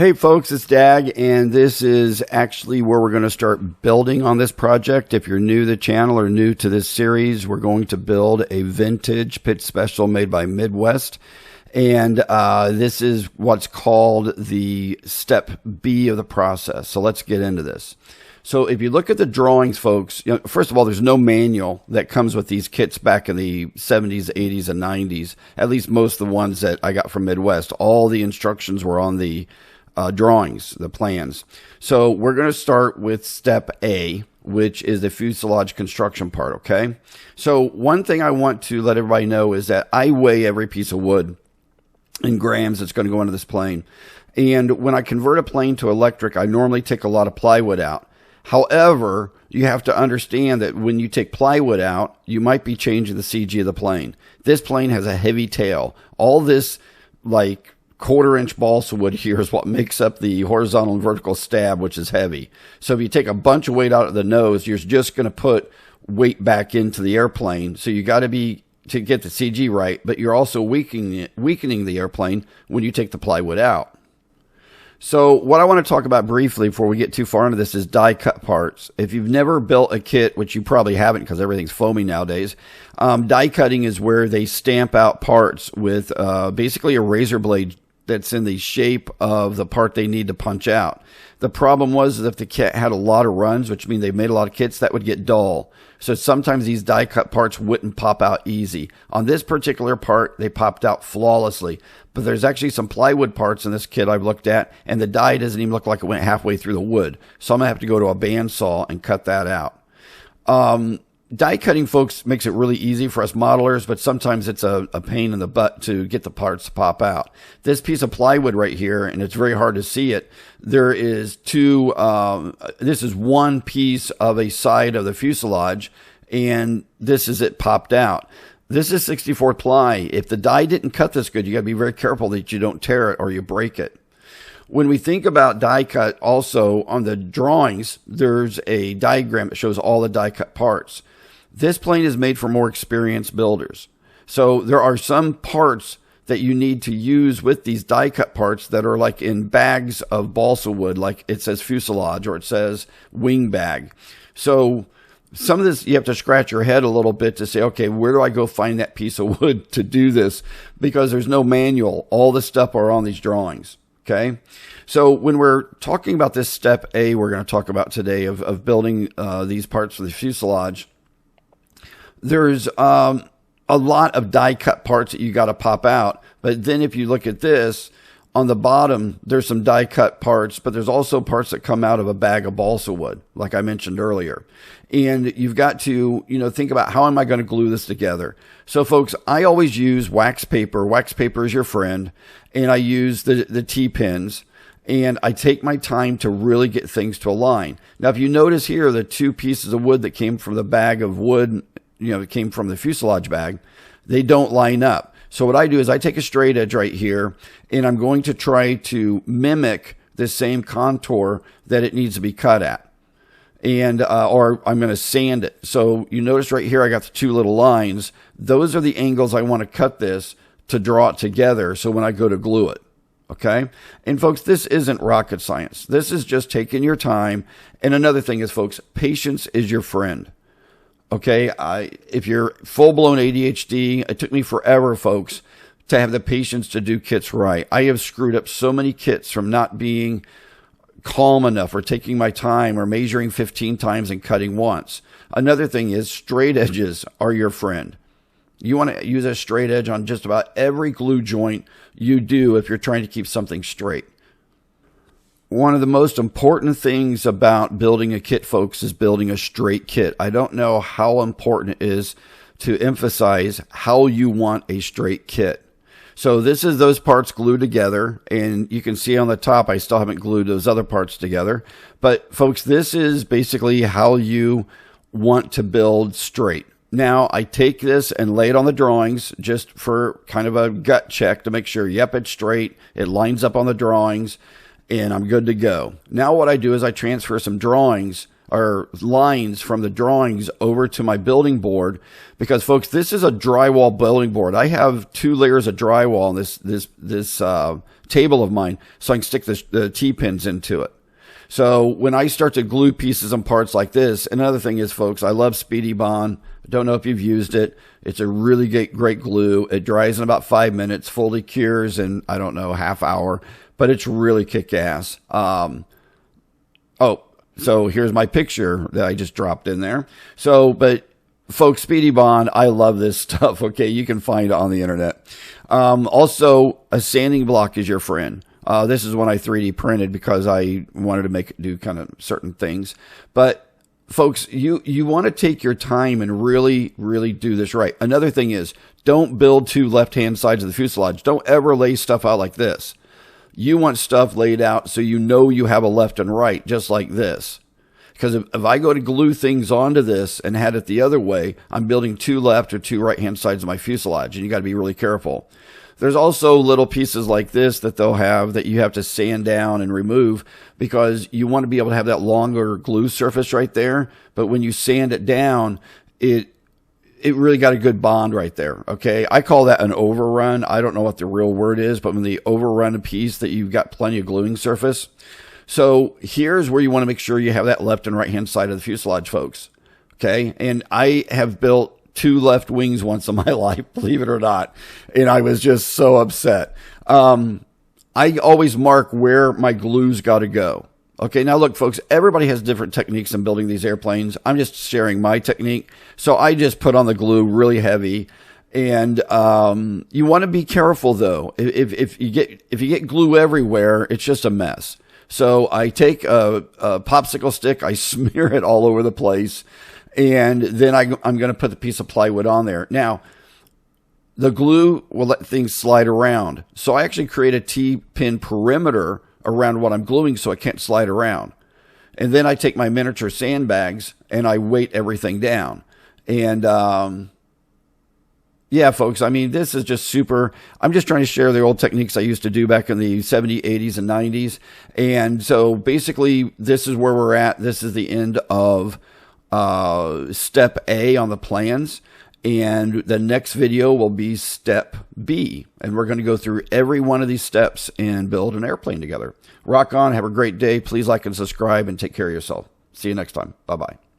Hey folks, it's Dag, and this is actually where we're going to start building on this project. If you're new to the channel or new to this series, we're going to build a vintage pit special made by Midwest. And this is what's called the step B of the process. So let's get into this. So if you look at the drawings, folks, first of all, there's no manual that comes with these kits back in the 70s, 80s, and 90s. At least most of the ones that I got from Midwest. All the instructions were on the drawings, the plans. So we're going to start with step A, which is the fuselage construction part, okay? So one thing I want to let everybody know is that I weigh every piece of wood in grams that's going to go into this plane. And when I convert a plane to electric, I normally take a lot of plywood out. However, you have to understand that when you take plywood out, you might be changing the CG of the plane. This plane has a heavy tail. All this like quarter-inch balsa wood here is what makes up the horizontal and vertical stab, which is heavy. So if you take a bunch of weight out of the nose, you're just going to put weight back into the airplane. So you got to get the CG right, but you're also weakening the airplane when you take the plywood out. So what I want to talk about briefly before we get too far into this is die cut parts. If you've never built a kit, which you probably haven't because everything's foamy nowadays, die cutting is where they stamp out parts with basically a razor blade that's in the shape of the part they need to punch out. The problem was that if the kit had a lot of runs, which means they made a lot of kits, that would get dull. So sometimes these die cut parts wouldn't pop out easy. On this particular part, they popped out flawlessly. But there's actually some plywood parts in this kit I've looked at, and the die doesn't even look like it went halfway through the wood. So I'm going to have to go to a bandsaw and cut that out. Die cutting, folks, makes it really easy for us modelers, but sometimes it's a pain in the butt to get the parts to pop out. This piece of plywood right here, and it's very hard to see it, there is this is one piece of a side of the fuselage, and this is it popped out. This is 64 ply. If the die didn't cut this good, you got to be very careful that you don't tear it or you break it. When we think about die cut, also on the drawings, there's a diagram that shows all the die cut parts. This plane is made for more experienced builders. So there are some parts that you need to use with these die cut parts that are like in bags of balsa wood, like it says fuselage or it says wing bag. So some of this, you have to scratch your head a little bit to say, okay, where do I go find that piece of wood to do this? Because there's no manual. All the stuff are on these drawings. Okay. So when we're talking about this step A, we're going to talk about today of building these parts for the fuselage. There's a lot of die cut parts that you got to pop out. But then if you look at this, on the bottom, there's some die cut parts, but there's also parts that come out of a bag of balsa wood, like I mentioned earlier. And you've got to, think about how am I going to glue this together? So folks, I always use wax paper. Wax paper is your friend. And I use the T-pins. And I take my time to really get things to align. Now, if you notice here, the two pieces of wood that came from the bag of wood, it came from the fuselage bag, they don't line up. So what I do is I take a straight edge right here, and I'm going to try to mimic the same contour that it needs to be cut at. And, or I'm going to sand it. So you notice right here, I got the two little lines. Those are the angles I want to cut this to draw it together. So when I go to glue it. Okay. And folks, this isn't rocket science. This is just taking your time. And another thing is, folks, patience is your friend. Okay. If you're full-blown ADHD, it took me forever, folks, to have the patience to do kits right. I have screwed up so many kits from not being calm enough or taking my time or measuring 15 times and cutting once. Another thing is straight edges are your friend. You want to use a straight edge on just about every glue joint you do if you're trying to keep something straight. One of the most important things about building a kit, folks, is building a straight kit. I don't know how important it is to emphasize how you want a straight kit. So this is those parts glued together, and you can see on the top, I still haven't glued those other parts together. But folks, this is basically how you want to build straight. Now, I take this and lay it on the drawings just for kind of a gut check to make sure, yep, it's straight. It lines up on the drawings, and I'm good to go. Now what I do is I transfer some drawings or lines from the drawings over to my building board, because folks, this is a drywall building board. I have 2 layers of drywall on this table of mine, so I can stick the T-pins into it. So when I start to glue pieces and parts like this, another thing is, folks, I love Speedy Bond. I don't know if you've used it. It's a really great glue. It dries in about 5 minutes, fully cures in, I don't know, half hour, but it's really kick-ass. So here's my picture that I just dropped in there. So, but folks, Speedy Bond, I love this stuff. Okay, you can find it on the internet. Also, a sanding block is your friend. This is one I 3D printed because I wanted to do kind of certain things. But folks, you want to take your time and really, really do this right. Another thing is, don't build 2 left-hand sides of the fuselage. Don't ever lay stuff out like this. You want stuff laid out so you know you have a left and right, just like this. Because if I go to glue things onto this and had it the other way, I'm building 2 left or 2 right-hand sides of my fuselage, and you got to be really careful. There's also little pieces like this that they'll have that you have to sand down and remove, because you want to be able to have that longer glue surface right there. But when you sand it down, it really got a good bond right there. Okay. I call that an overrun. I don't know what the real word is, but when the overrun a piece that you've got plenty of gluing surface. So here's where you want to make sure you have that left and right hand side of the fuselage, folks. Okay. And I have built 2 left wings once in my life, believe it or not. And I was just so upset. I always mark where my glue's got to go. Okay, now look, folks, everybody has different techniques in building these airplanes. I'm just sharing my technique. So I just put on the glue really heavy. And you want to be careful, though. If you get glue everywhere, it's just a mess. So I take a popsicle stick, I smear it all over the place, and then I'm going to put the piece of plywood on there. Now, the glue will let things slide around. So I actually create a T-pin perimeter around what I'm gluing so it can't slide around. And then I take my miniature sandbags and I weight everything down. And yeah, folks, I mean, this is just super. I'm just trying to share the old techniques I used to do back in the 70s, 80s, and 90s. And so basically, this is where we're at. This is the end of step A on the plans. And the next video will be step B. And we're going to go through every one of these steps and build an airplane together. Rock on. Have a great day. Please like and subscribe and take care of yourself. See you next time. Bye-bye.